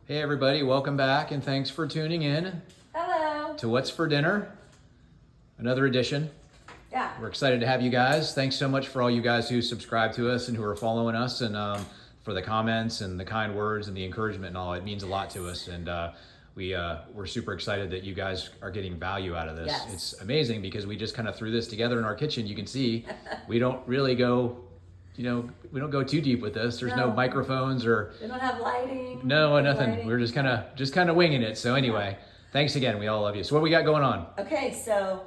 Hey everybody, welcome back and thanks for tuning in Hello. to What's for Dinner, another edition. Yeah. We're excited to have you guys. Thanks so much for all you guys who subscribe to us and who are following us, and for the comments and the kind words and the encouragement and all. It means a lot to us, and we're super excited that you guys are getting value out of this. Yes. It's amazing because we just kind of threw this together in our kitchen. You can see we don't really go, we don't go too deep with this. There's no No. microphones or We don't have lighting. no, nothing. Lighting. We're just kind of winging it. So anyway, thanks again. We all love you. So what we got going on? Okay, so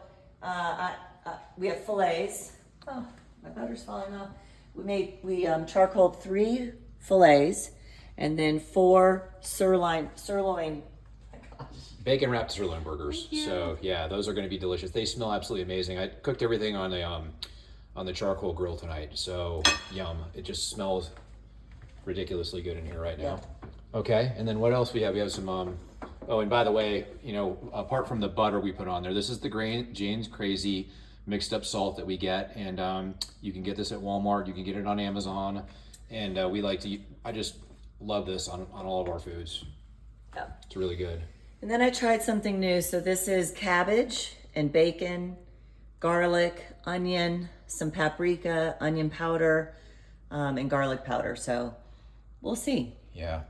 we have fillets. Oh, my butter's falling off. We charcoaled 3 fillets and then 4 sirloin. My gosh. Bacon wrapped sirloin burgers. Thank you. So yeah, those are going to be delicious. They smell absolutely amazing. I cooked everything on the charcoal grill tonight. So yum. It just smells ridiculously good in here right now. Okay, and then what else we have? We have some oh, and by the way, apart from the butter we put on there, this is the Jane's Crazy mixed up salt that we get, and you can get this at Walmart. You can get it on Amazon, and I just love this on all of our foods. Yeah. It's really good. And then I tried something new. So this is cabbage and bacon, garlic, onion, some paprika, onion powder, and garlic powder. So we'll see. Yeah.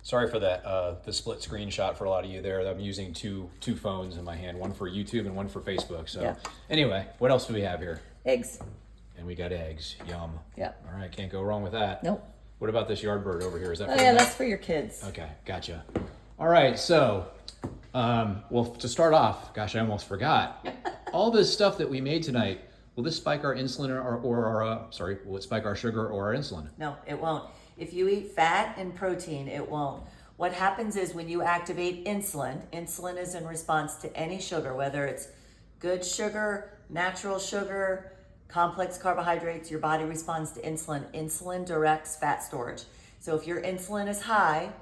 Sorry for that, the split screenshot for a lot of you there. I'm using two phones in my hand, one for YouTube and one for Facebook. So Yeah. Anyway, what else do we have here? Eggs. And we got eggs. Yum. Yeah. All right, can't go wrong with that. Nope. What about this yard bird over here? Is that Oh for yeah, you? that's for your kids. Okay, gotcha. All right, so, well, to start off, gosh, I almost forgot. All this stuff that we made tonight, will this spike our insulin will it spike our sugar or our insulin? No, it won't. If you eat fat and protein, it won't. What happens is when you activate insulin is in response to any sugar, whether it's good sugar, natural sugar, complex carbohydrates, your body responds to insulin. Insulin directs fat storage. So if your insulin is high,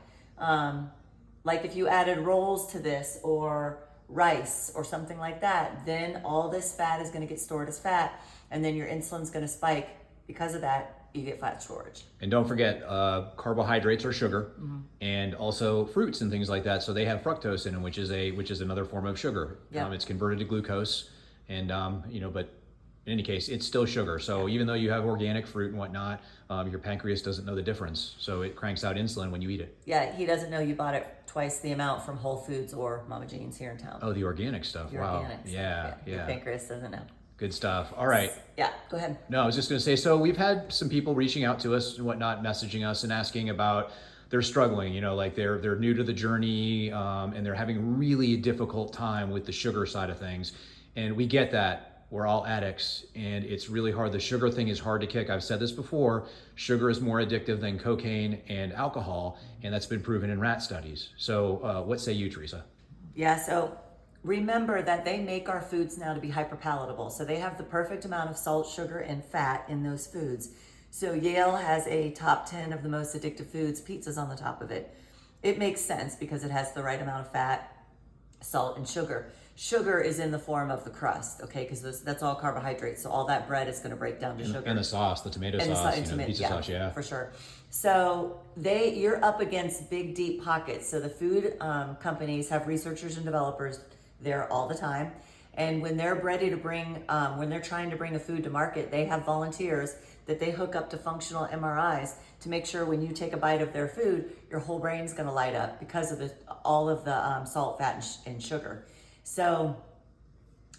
like if you added rolls to this or rice or something like that, then all this fat is going to get stored as fat, and then your insulin's going to spike. Because of that, you get fat storage. And don't forget, carbohydrates are sugar, and also fruits and things like that. So they have fructose in them, which is another form of sugar. Yeah. It's converted to glucose, and but in any case, it's still sugar. So even though you have organic fruit and whatnot, your pancreas doesn't know the difference. So it cranks out insulin when you eat it. Yeah, he doesn't know you bought it twice the amount from Whole Foods or Mama Jean's here in town. Oh, the organic stuff. Your Wow. organic stuff, Yeah. Your pancreas doesn't know. Good stuff. All right. Yeah, go ahead. No, I was just going to say, so we've had some people reaching out to us and whatnot, messaging us and asking about they're struggling, like they're new to the journey, and they're having a really difficult time with the sugar side of things. And we get that. We're all addicts, and it's really hard. The sugar thing is hard to kick. I've said this before. Sugar is more addictive than cocaine and alcohol, and that's been proven in rat studies. So what say you, Teresa? Yeah, so remember that they make our foods now to be hyperpalatable. So they have the perfect amount of salt, sugar, and fat in those foods. So Yale has a top 10 of the most addictive foods. Pizza's on the top of it. It makes sense because it has the right amount of fat, salt, and sugar. Sugar is in the form of the crust, okay? Because that's all carbohydrates. So all that bread is going to break down to sugar. And the sauce, the tomato And sauce, pizza sauce, yeah. For sure. So you're up against big, deep pockets. So the food companies have researchers and developers there all the time. And when they're ready to when they're trying to bring a food to market, they have volunteers that they hook up to functional MRIs to make sure when you take a bite of their food, your whole brain's going to light up because of all of the salt, fat, and sugar. So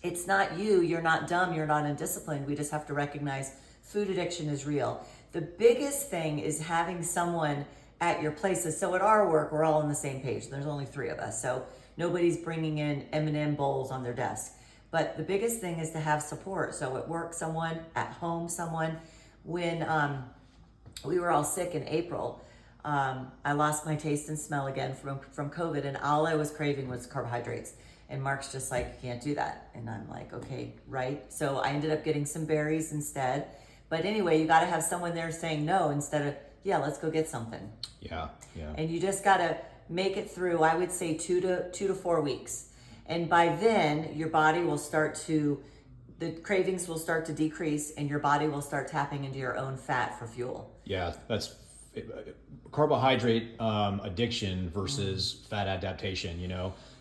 it's not you're not dumb, you're not undisciplined. We just have to recognize food addiction is real. The biggest thing is having someone at your places. So at our work, we're all on the same page. There's only 3 of us. So nobody's bringing in M&M bowls on their desk. But the biggest thing is to have support. So at work, someone, at home, someone. When we were all sick in April, I lost my taste and smell again from COVID, and all I was craving was carbohydrates. And Mark's just like, you can't do that. And I'm like, okay, right? So I ended up getting some berries instead. But anyway, you got to have someone there saying no instead of, yeah, let's go get something. Yeah. And you just got to make it through, I would say 2 to 4 weeks. And by then, your body will the cravings will start to decrease, and your body will start tapping into your own fat for fuel. Yeah, that's carbohydrate addiction versus fat adaptation,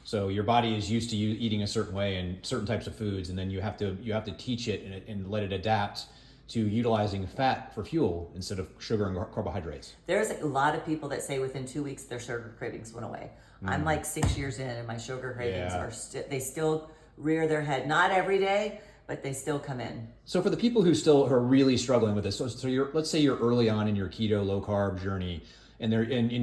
so your body is used to you eating a certain way and certain types of foods, and then you have to teach it and let it adapt to utilizing fat for fuel instead of sugar and carbohydrates. There's a lot of people that say within 2 weeks their sugar cravings went away. I'm like 6 years in and my sugar cravings are they still rear their head. Not every day, but they still come in. So for the people who are really struggling with this, so let's say you're early on in your keto low carb journey, and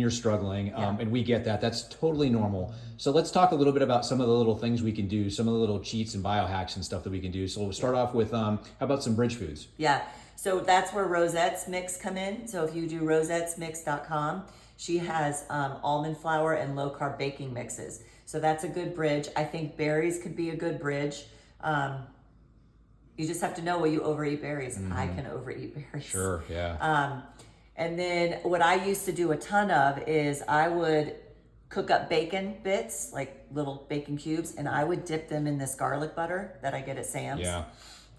you're struggling, and we get that. That's totally normal. So let's talk a little bit about some of the little things we can do, some of the little cheats and biohacks and stuff that we can do. So we'll start off with how about some bridge foods? Yeah. So that's where Rosette's Mix come in. So if you do rosettesmix.com, she has almond flour and low carb baking mixes. So that's a good bridge. I think berries could be a good bridge. You just have to know when you overeat berries. I can overeat berries. Sure, yeah. And then what I used to do a ton of is I would cook up bacon bits, like little bacon cubes, and I would dip them in this garlic butter that I get at Sam's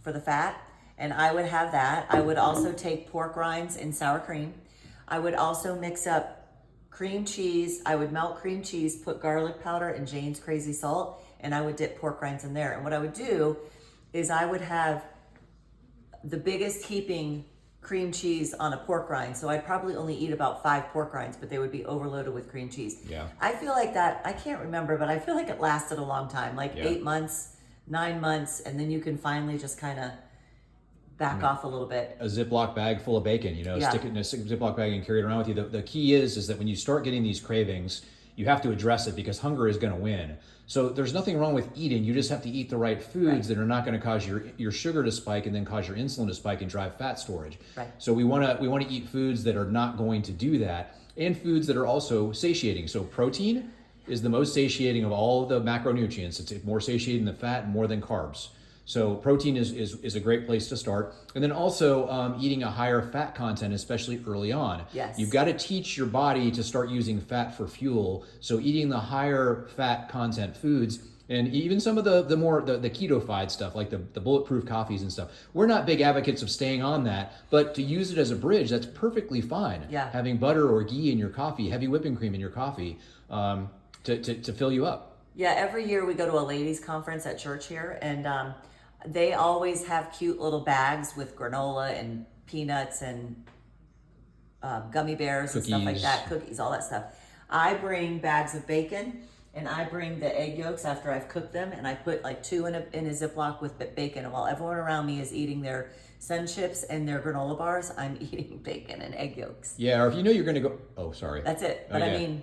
for the fat. And I would have that. I would also take pork rinds and sour cream. I would also mix up cream cheese. I would melt cream cheese, put garlic powder and Jane's Crazy Salt, and I would dip pork rinds in there. And what I would do is I would have the biggest heaping cream cheese on a pork rind. So I'd probably only eat about 5 pork rinds, but they would be overloaded with cream cheese. Yeah. I feel like that, I can't remember, but I feel like it lasted a long time, like 8 months, 9 months, and then you can finally just kind of back off a little bit. A Ziploc bag full of bacon, stick it in a Ziploc bag and carry it around with you. The key is that when you start getting these cravings, you have to address it because hunger is going to win. So there's nothing wrong with eating. You just have to eat the right foods that are not going to cause your sugar to spike and then cause your insulin to spike and drive fat storage. Right. So we want to eat foods that are not going to do that, and foods that are also satiating. So protein is the most satiating of all of the macronutrients. It's more satiating than fat and more than carbs. So protein is a great place to start. And then also eating a higher fat content, especially early on. Yes. You've got to teach your body to start using fat for fuel. So eating the higher fat content foods, and even some of the keto-fied stuff, like the bulletproof coffees and stuff. We're not big advocates of staying on that, but to use it as a bridge, that's perfectly fine. Yeah. Having butter or ghee in your coffee, heavy whipping cream in your coffee, to fill you up. Yeah, every year we go to a ladies' conference at church here, and they always have cute little bags with granola and peanuts and gummy bears and stuff like that, cookies, all that stuff. I bring bags of bacon, and I bring the egg yolks after I've cooked them, and I put like 2 in a Ziploc with bacon. And while everyone around me is eating their Sun Chips and their granola bars, I'm eating bacon and egg yolks. Yeah, or if you know you're going to go, oh, sorry. That's it. But I mean,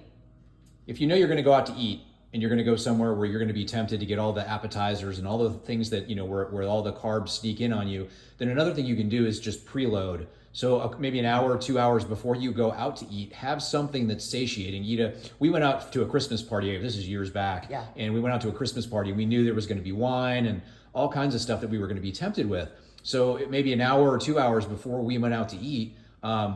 if you know you're going to go out to eat, and you're going to go somewhere where you're going to be tempted to get all the appetizers and all the things that, where all the carbs sneak in on you, then another thing you can do is just preload. So maybe an hour or 2 hours before you go out to eat, have something that's satiating. We went out to a Christmas party, this is years back, and we went out to a Christmas party, and we knew there was going to be wine and all kinds of stuff that we were going to be tempted with. So maybe an hour or 2 hours before we went out to eat,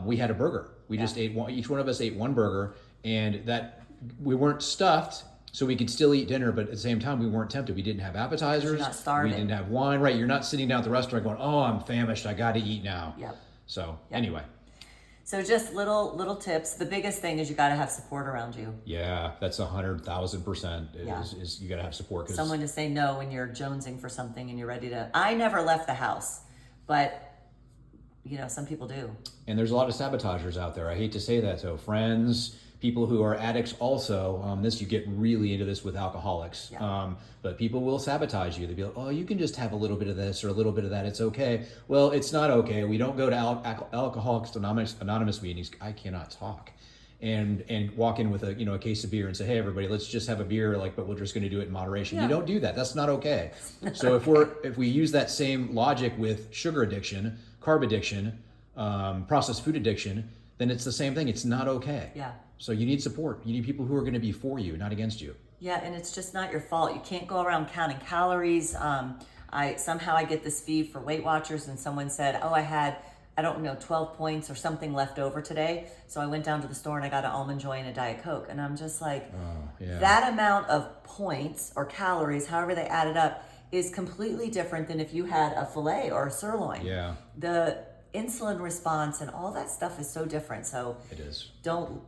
we had a burger. We just ate one, each one of us ate one burger, and that we weren't stuffed, so we could still eat dinner, but at the same time, we weren't tempted. We didn't have appetizers. You're not starving. We didn't have wine, right? You're not sitting down at the restaurant going, oh, I'm famished. I got to eat now. Yep. So anyway. So just little tips. The biggest thing is you got to have support around you. Yeah, that's 100,000%. Is you got to have support. Someone to say no when you're jonesing for something and you're ready to. I never left the house, but some people do. And there's a lot of sabotagers out there. I hate to say that. So friends, people who are addicts also, you get really into this with alcoholics. But people will sabotage you. They'll be like, oh, you can just have a little bit of this or a little bit of that. It's okay. Well, it's not okay. We don't go to Alcoholics Anonymous meetings. I cannot talk. And walk in with a case of beer and say, hey, everybody, let's just have a beer, but we're just going to do it in moderation. You don't do that. That's not okay. So if we use that same logic with sugar addiction, carb addiction, processed food addiction, then it's the same thing. It's not okay. Yeah. So you need support. You need people who are going to be for you, not against you. Yeah, and it's just not your fault. You can't go around counting calories. I get this feed for Weight Watchers, and someone said, oh, I had 12 points or something left over today. So I went down to the store and I got an Almond Joy and a Diet Coke. And I'm just like, that amount of points or calories, however they added up, is completely different than if you had a filet or a sirloin. Yeah. insulin response and all that stuff is so different. So It is. don't,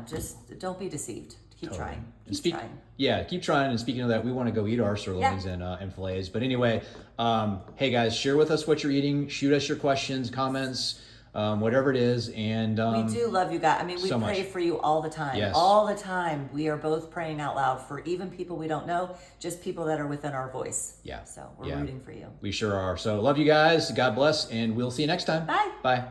just don't be deceived. Keep trying. Keep trying. Yeah, keep trying. And speaking of that, we want to go eat our sirloins and fillets. But anyway, hey guys, share with us what you're eating. Shoot us your questions, comments, whatever it is. And we do love you guys. I mean, we pray for you all the time. Yes. All the time. We are both praying out loud for even people we don't know, just people that are within our voice. Yeah. So we're rooting for you. We sure are. So love you guys. God bless. And we'll see you next time. Bye. Bye.